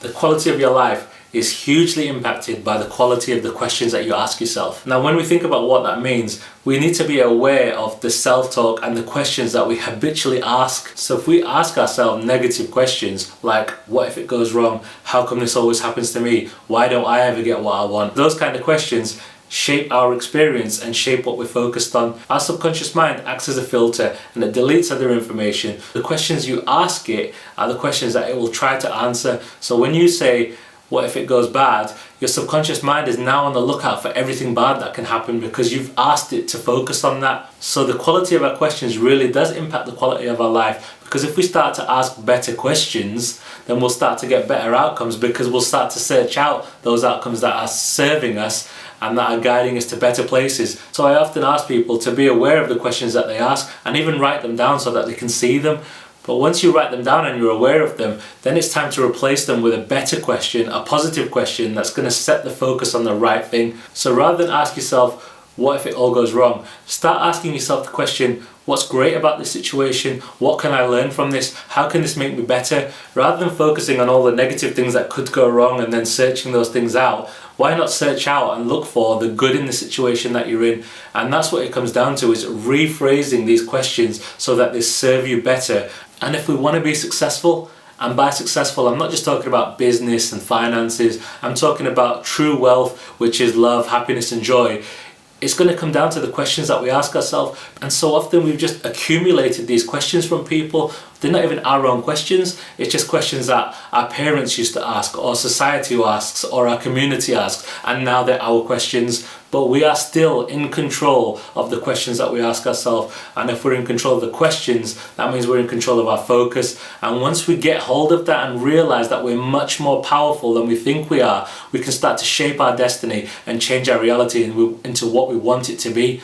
the quality of your life is hugely impacted by the quality of the questions that you ask yourself. Now, when we think about what that means, we need to be aware of the self-talk and the questions that we habitually ask. So if we ask ourselves negative questions like, what if it goes wrong? How come this always happens to me? Why don't I ever get what I want? Those kind of questions shape our experience and shape what we're focused on. Our subconscious mind acts as a filter and it deletes other information. The questions you ask it are the questions that it will try to answer. So when you say, what if it goes bad? Your subconscious mind is now on the lookout for everything bad that can happen because you've asked it to focus on that. So the quality of our questions really does impact the quality of our life, because if we start to ask better questions, then we'll start to get better outcomes, because we'll start to search out those outcomes that are serving us and that are guiding us to better places. So I often ask people to be aware of the questions that they ask and even write them down so that they can see them. But once you write them down and you're aware of them, then it's time to replace them with a better question, a positive question that's going to set the focus on the right thing. So rather than ask yourself, what if it all goes wrong? Start asking yourself the question, what's great about this situation? What can I learn from this? How can this make me better? Rather than focusing on all the negative things that could go wrong and then searching those things out, why not search out and look for the good in the situation that you're in? And that's what it comes down to, is rephrasing these questions so that they serve you better. And if we want to be successful, and by successful, I'm not just talking about business and finances, I'm talking about true wealth, which is love, happiness and joy. It's going to come down to the questions that we ask ourselves. And so often we've just accumulated these questions from people. They're not even our own questions. It's just questions that our parents used to ask, or society asks, or our community asks, and now they're our questions. But we are still in control of the questions that we ask ourselves. And if we're in control of the questions, that means we're in control of our focus. And once we get hold of that and realize that we're much more powerful than we think we are, we can start to shape our destiny and change our reality into what we want it to be.